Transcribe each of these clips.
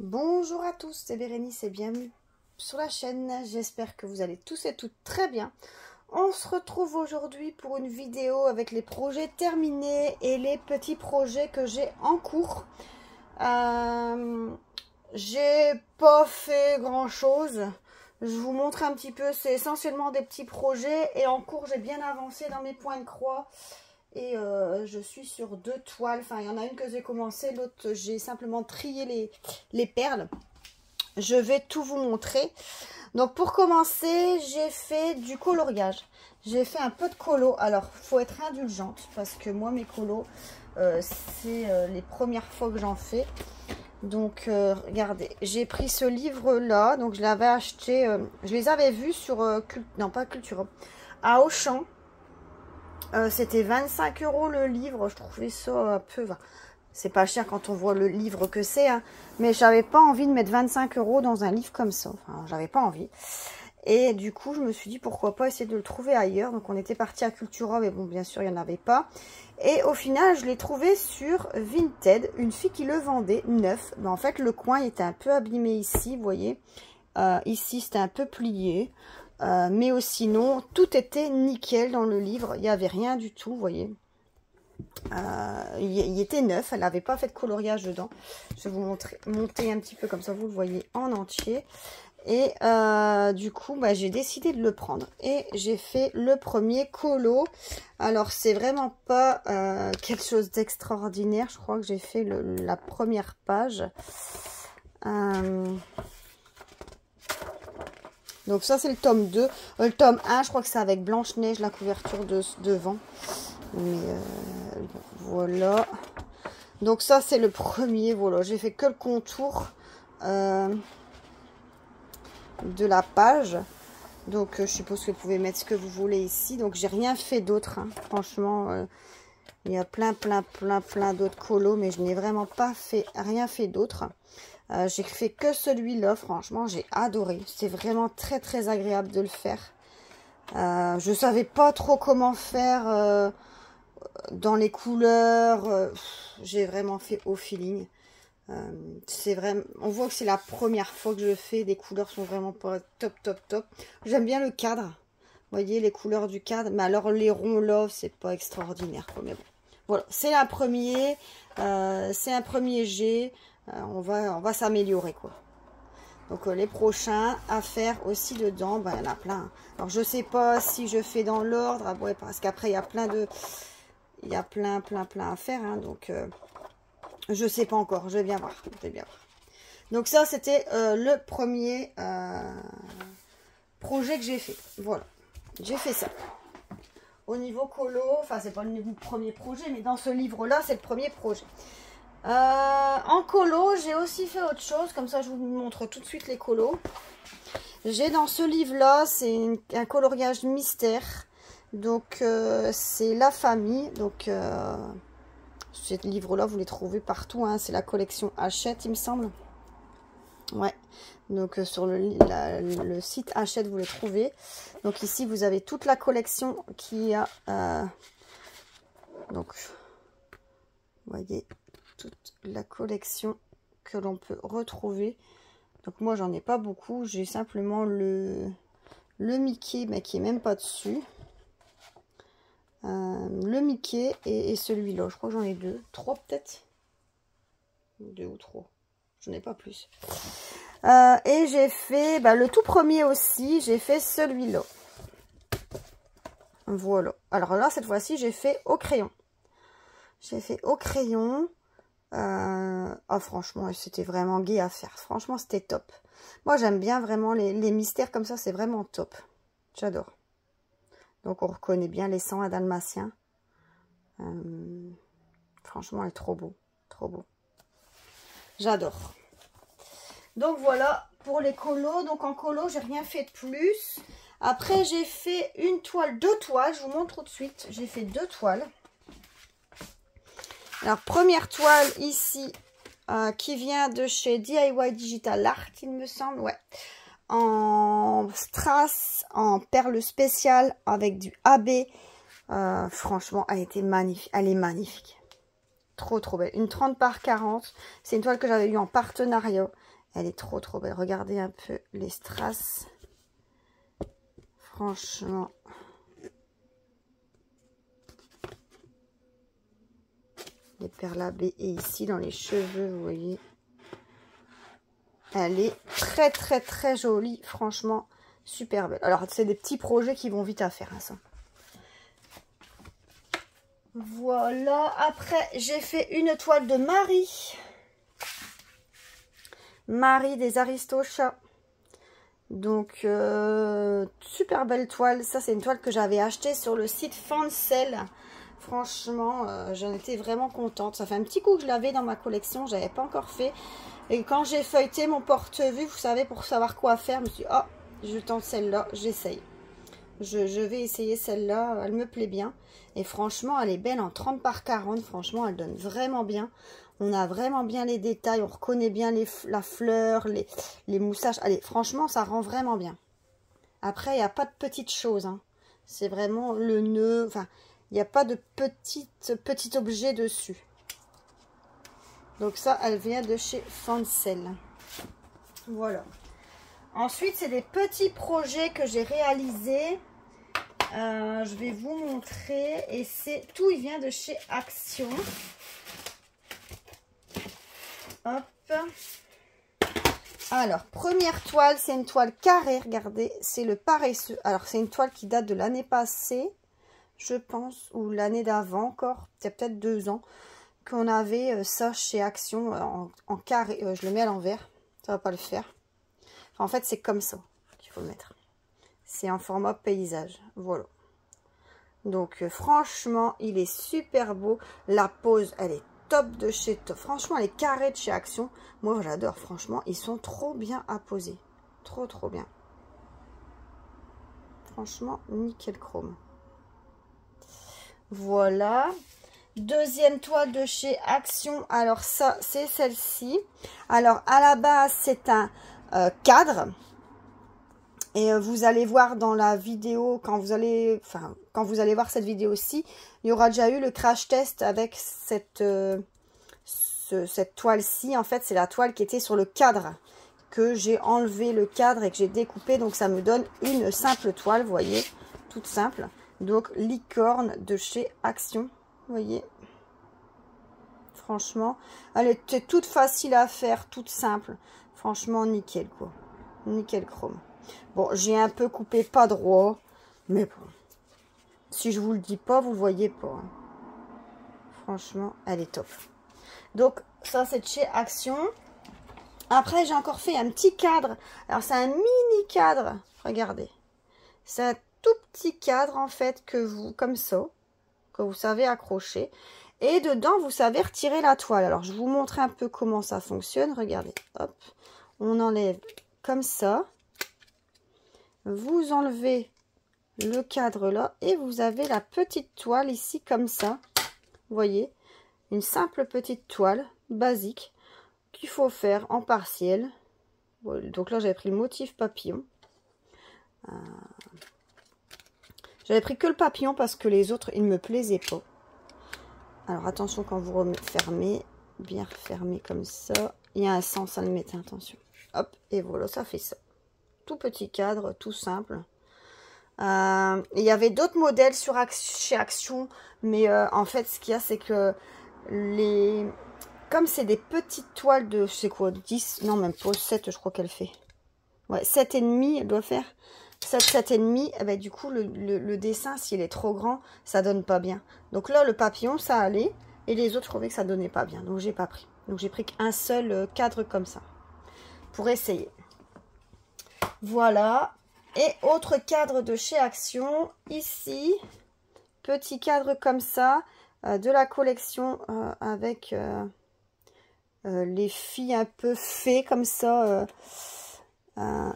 Bonjour à tous, c'est Bérénice et bienvenue sur la chaîne. J'espère que vous allez tous et toutes très bien. On se retrouve aujourd'hui pour une vidéo avec les projets terminés et les petits projets que j'ai en cours. J'ai pas fait grand chose. Je vous montre un petit peu, c'est essentiellement des petits projets et en cours j'ai bien avancé dans mes points de croix. Et je suis sur 2 toiles. Enfin, il y en a une que j'ai commencé, l'autre j'ai simplement trié les perles. Je vais tout vous montrer. Donc pour commencer, j'ai fait du coloriage. J'ai fait un peu de colo. Alors, il faut être indulgente parce que moi, mes colos, c'est les premières fois que j'en fais. Donc, regardez, j'ai pris ce livre-là. Donc, je l'avais acheté, je les avais vus sur, non pas Cultura, à Auchan. C'était 25 € le livre. Je trouvais ça un peu... C'est pas cher quand on voit le livre que c'est. Hein, mais j'avais pas envie de mettre 25 € dans un livre comme ça. Enfin, j'avais pas envie. Et du coup, je me suis dit pourquoi pas essayer de le trouver ailleurs. Donc, on était parti à Cultura. Mais bon, bien sûr, il n'y en avait pas. Et au final, je l'ai trouvé sur Vinted. Une fille qui le vendait neuf. Mais en fait, le coin était un peu abîmé ici. Vous voyez. Ici, c'était un peu plié. Mais sinon, tout était nickel dans le livre. Il n'y avait rien du tout, vous voyez. Il était neuf. Elle n'avait pas fait de coloriage dedans. Je vais vous monter un petit peu comme ça, vous le voyez en entier. Et du coup, bah, j'ai décidé de le prendre. Et j'ai fait le premier colo. Alors, c'est vraiment pas quelque chose d'extraordinaire. Je crois que j'ai fait la première page. Donc ça c'est le tome 2. Le tome 1, je crois que c'est avec Blanche-Neige, la couverture devant. Mais voilà. Donc ça c'est le premier. Voilà, j'ai fait que le contour de la page. Donc je suppose que vous pouvez mettre ce que vous voulez ici. Donc j'ai rien fait d'autre. Hein. Franchement, il y a plein d'autres colos. Mais je n'ai vraiment pas rien fait d'autre. J'ai fait que celui-là, franchement, j'ai adoré. C'est vraiment très agréable de le faire. Je savais pas trop comment faire dans les couleurs. J'ai vraiment fait au feeling. C'est vraiment, on voit que c'est la première fois que je le fais. Les couleurs sont vraiment pas top. J'aime bien le cadre. Vous voyez les couleurs du cadre. Mais alors les ronds là, c'est pas extraordinaire. Quoi. Mais bon. Voilà, c'est un premier. C'est un premier jet. On va s'améliorer quoi. Donc les prochains à faire aussi dedans, ben, il y en a plein. Alors je sais pas si je fais dans l'ordre, ouais, parce qu'après il y a plein à faire. Hein, donc je sais pas encore, je vais bien voir. Donc ça c'était le premier projet que j'ai fait. Voilà, j'ai fait ça. Au niveau colo, enfin c'est pas le premier projet, mais dans ce livre là c'est le premier projet. En colo, j'ai aussi fait autre chose. Comme ça, je vous montre tout de suite les colos. J'ai dans ce livre-là, c'est un coloriage mystère. Donc, c'est la famille. Donc, ce livre-là, vous les trouvez partout. Hein. C'est la collection Hachette, il me semble. Ouais. Donc, sur le site Hachette, vous les trouvez. Donc, ici, vous avez toute la collection qui a... donc, vous voyez... toute la collection que l'on peut retrouver. Donc moi j'en ai pas beaucoup, j'ai simplement le Mickey mais qui est même pas dessus, le Mickey et celui-là. Je crois que j'en ai 2, 3 peut-être, 2 ou 3, j'en ai pas plus. Et j'ai fait le tout premier aussi, j'ai fait celui-là. Voilà, alors là cette fois-ci j'ai fait au crayon. Oh, franchement, c'était vraiment gai à faire. Franchement, c'était top. Moi, j'aime bien vraiment les mystères comme ça. C'est vraiment top. J'adore. Donc, on reconnaît bien les sangs à dalmatien. Franchement, elle est trop beau. Trop beau. J'adore. Donc, voilà pour les colos. Donc, en colo, j'ai rien fait de plus. Après, j'ai fait une toile, 2 toiles. Je vous montre tout de suite. J'ai fait 2 toiles. Alors, première toile ici, qui vient de chez DIY Digital Art, il me semble, ouais. En strass, en perles spéciales, avec du AB. Franchement, elle était magnifique. Elle est magnifique. trop trop belle. Une 30 par 40. C'est une toile que j'avais eue en partenariat. Elle est trop trop belle. Regardez un peu les strass. Franchement. Les perles abbées et ici dans les cheveux, vous voyez. Elle est très très très jolie. Franchement, super belle. Alors, c'est des petits projets qui vont vite à faire, hein, ça. Voilà. Après, j'ai fait une toile de Marie. Marie des Aristochats. Donc, super belle toile. Ça, c'est une toile que j'avais achetée sur le site Fancel. Franchement, j'en étais vraiment contente. Ça fait un petit coup que je l'avais dans ma collection. Je n'avais pas encore fait. Et quand j'ai feuilleté mon porte-vue, vous savez, pour savoir quoi faire, je me suis dit, oh, je tente celle-là, j'essaye. Je vais essayer celle-là. Elle me plaît bien. Et franchement, elle est belle en 30 par 40. Franchement, elle donne vraiment bien. On a vraiment bien les détails. On reconnaît bien la fleur, les moussages. Allez, franchement, ça rend vraiment bien. Après, il n'y a pas de petites choses. Hein. C'est vraiment le nœud. Enfin, il n'y a pas de petit objet dessus. Donc ça, elle vient de chez Fancel. Voilà. Ensuite, c'est des petits projets que j'ai réalisés. Je vais vous montrer. Et c'est tout, il vient de chez Action. Hop. Alors, première toile, c'est une toile carrée. Regardez, c'est le paresseux. Alors, c'est une toile qui date de l'année passée, je pense, ou l'année d'avant encore. C'est peut-être 2 ans qu'on avait ça chez Action en carré. Je le mets à l'envers. Ça va pas le faire. Enfin, en fait, c'est comme ça qu'il faut le mettre. C'est en format paysage. Voilà. Donc, franchement, il est super beau. La pose, elle est top de chez top. Franchement, les carrés de chez Action, moi, j'adore. Franchement, ils sont trop bien à poser. Trop, trop bien. Franchement, nickel chrome. Voilà. Deuxième toile de chez Action. Alors, ça, c'est celle-ci. Alors, à la base, c'est un cadre. Et vous allez voir dans la vidéo, quand vous allez voir cette vidéo-ci, il y aura déjà eu le crash test avec cette toile-ci. En fait, c'est la toile qui était sur le cadre, que j'ai enlevé le cadre et que j'ai découpé. Donc, ça me donne une simple toile, vous voyez, toute simple. Donc, licorne de chez Action, vous voyez. Franchement, elle était toute facile à faire, toute simple. Franchement, nickel, quoi. Nickel chrome. Bon, j'ai un peu coupé pas droit, mais bon. Si je vous le dis pas, vous le voyez pas. Hein. Franchement, elle est top. Donc, ça, c'est de chez Action. Après, j'ai encore fait un petit cadre. Alors, c'est un mini cadre. Regardez. C'est un tout petit cadre, en fait, que vous, comme ça, que vous savez accrocher. Et dedans, vous savez retirer la toile. Alors, je vous montre un peu comment ça fonctionne. Regardez. Hop. On enlève comme ça. Vous enlevez le cadre là et vous avez la petite toile ici comme ça. Vous voyez, une simple petite toile basique qu'il faut faire en partiel. Donc là, j'avais pris le motif papillon. J'avais pris que le papillon parce que les autres, ils ne me plaisaient pas. Alors attention quand vous refermez, bien refermé comme ça. Il y a un sens à le mettre, attention. Hop, et voilà, ça fait ça. Tout petit cadre, tout simple. Il y avait d'autres modèles chez Action, mais en fait, ce qu'il y a, c'est que comme c'est des petites toiles de, je sais quoi, 10, non, même pas 7, je crois qu'elle fait. Ouais, 7,5, elle doit faire. 7,5, eh ben, du coup, le dessin, s'il est trop grand, ça donne pas bien. Donc là, le papillon, ça allait, et les autres, je trouvais que ça donnait pas bien, donc j'ai pas pris. Donc j'ai pris qu'un seul cadre comme ça, pour essayer. Voilà. Et autre cadre de chez Action, ici, petit cadre comme ça, de la collection avec les filles un peu fées comme ça.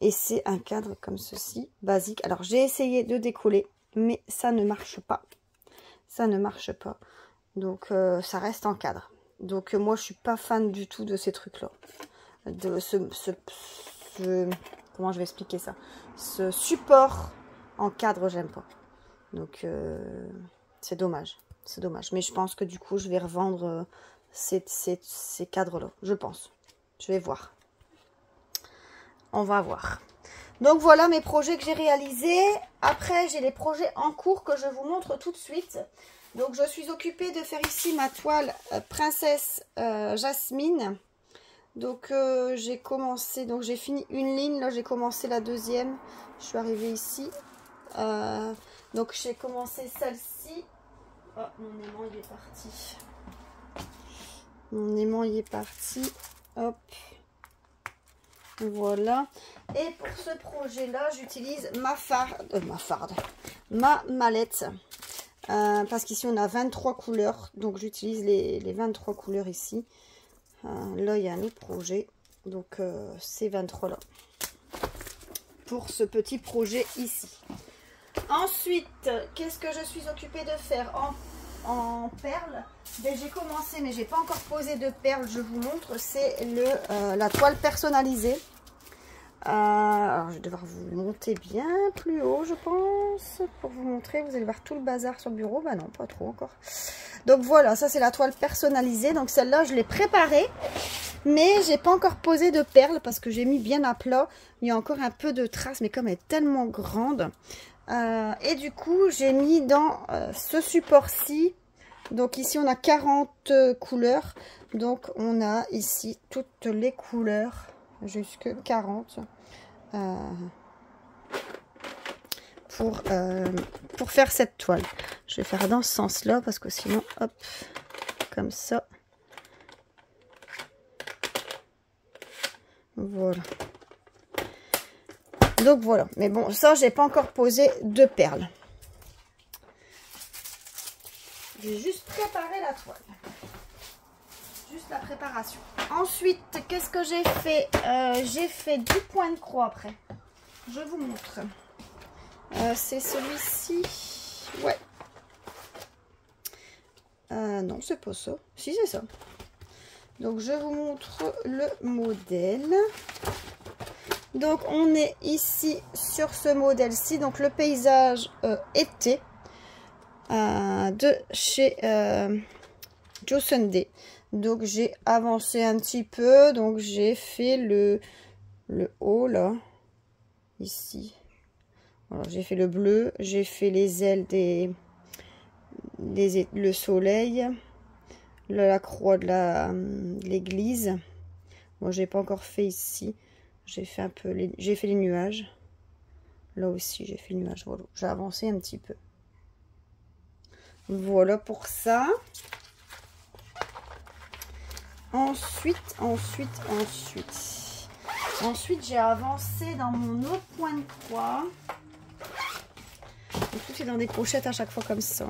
Et c'est un cadre comme ceci, basique. Alors, j'ai essayé de décoller, mais ça ne marche pas. Ça ne marche pas. Donc, ça reste en cadre. Donc, moi, je suis pas fan du tout de ces trucs-là. De comment je vais expliquer ça? Ce support en cadre, j'aime pas. Donc, c'est dommage. C'est dommage. Mais je pense que du coup, je vais revendre ces cadres-là. Je pense. Je vais voir. On va voir. Donc voilà mes projets que j'ai réalisés. Après, j'ai les projets en cours que je vous montre tout de suite. Donc je suis occupée de faire ici ma toile Princesse Jasmine. Donc j'ai commencé, donc j'ai fini une ligne, là j'ai commencé la deuxième. Je suis arrivée ici. Donc j'ai commencé celle-ci. Oh, mon aimant il est parti. Mon aimant il est parti. Hop. Voilà. Et pour ce projet-là, j'utilise ma mallette. Parce qu'ici, on a 23 couleurs. Donc, j'utilise les 23 couleurs ici. Là, il y a un autre projet. Donc, ces 23 là. Pour ce petit projet ici. Ensuite, qu'est-ce que je suis occupée de faire en perles? Ben, j'ai commencé, mais j'ai pas encore posé de perles. Je vous montre. C'est la toile personnalisée. Alors, je vais devoir vous monter bien plus haut, je pense, pour vous montrer. Vous allez voir tout le bazar sur le bureau. Bah non, pas trop encore. Donc voilà, ça c'est la toile personnalisée. Donc celle-là, je l'ai préparée, mais j'ai pas encore posé de perles parce que j'ai mis bien à plat. Il y a encore un peu de traces, mais comme elle est tellement grande. Et du coup, j'ai mis dans ce support-ci. Donc ici, on a 40 couleurs. Donc on a ici toutes les couleurs. Jusque 40 pour faire cette toile. Je vais faire dans ce sens là parce que sinon hop comme ça, voilà. Donc voilà, mais bon, ça j'ai pas encore posé de perles, j'ai juste préparé la toile. Juste la préparation. Ensuite, qu'est-ce que j'ai fait? J'ai fait du point de croix après. Je vous montre. C'est celui-ci. Ouais. Non, c'est pas ça. Si, c'est ça. Donc, je vous montre le modèle. Donc, on est ici sur ce modèle-ci. Donc, le paysage été de chez Joe Sunday. Donc j'ai avancé un petit peu, donc j'ai fait le haut là, ici. Voilà, j'ai fait le bleu, j'ai fait les ailes le soleil, la croix de l'église. Moi j'ai pas encore fait ici, j'ai fait un peu, j'ai fait les nuages. Là aussi j'ai fait les nuages, voilà, j'ai avancé un petit peu. Voilà pour ça. Ensuite, j'ai avancé dans mon autre point de croix. Donc, tout est dans des crochettes à chaque fois comme ça.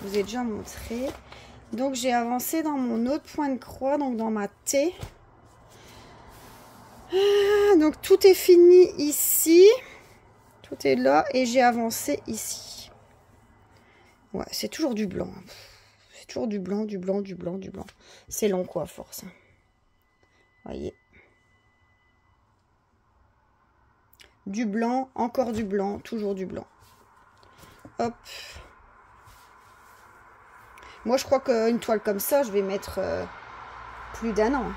Je vous ai déjà montré. Donc, j'ai avancé dans mon autre point de croix, donc dans ma T. Donc, tout est fini ici. Tout est là et j'ai avancé ici. Ouais, c'est toujours du blanc. Toujours du blanc, du blanc, du blanc, du blanc. C'est long quoi à force. Voyez. Du blanc, encore du blanc, toujours du blanc. Hop. Moi je crois qu'une toile comme ça, je vais mettre plus d'1 an.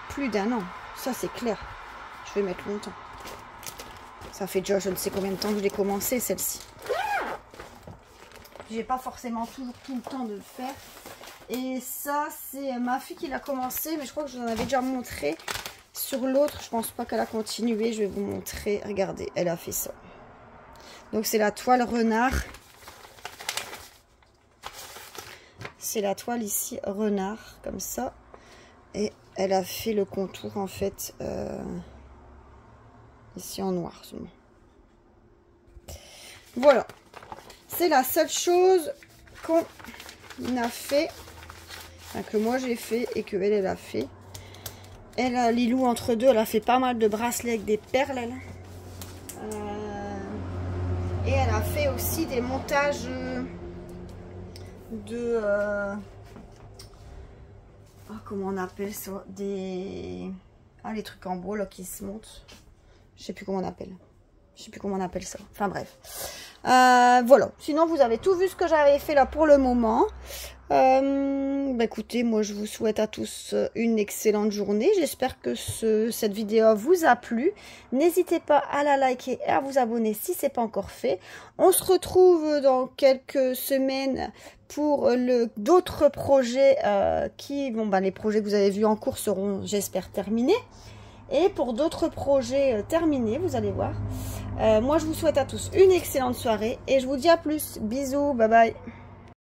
Plus d'1 an. Ça c'est clair. Je vais mettre longtemps. Ça fait déjà je ne sais combien de temps que je l'ai commencé celle-ci. J'ai pas forcément toujours tout le temps de le faire. Et ça, c'est ma fille qui l'a commencé. Mais je crois que je vous en avais déjà montré. Sur l'autre, je pense pas qu'elle a continué. Je vais vous montrer. Regardez, elle a fait ça. Donc, c'est la toile renard. C'est la toile ici, renard, comme ça. Et elle a fait le contour, en fait, ici en noir seulement. Voilà. C'est la seule chose qu'on a fait, enfin, que moi j'ai fait et que elle a fait. Elle a Lilou entre deux, elle a fait pas mal de bracelets avec des perles. Elle. Et elle a fait aussi des montages de... comment on appelle ça? Des... les trucs en bois là qui se montent. Je sais plus comment on appelle. Je sais plus comment on appelle ça. Enfin bref. Voilà, sinon vous avez tout vu ce que j'avais fait là pour le moment. Écoutez, moi je vous souhaite à tous une excellente journée. J'espère que cette vidéo vous a plu. N'hésitez pas à la liker et à vous abonner si ce n'est pas encore fait. On se retrouve dans quelques semaines pour d'autres projets les projets que vous avez vus en cours seront, j'espère, terminés. Et pour d'autres projets terminés, vous allez voir. Moi je vous souhaite à tous une excellente soirée et je vous dis à plus. Bisous, bye bye.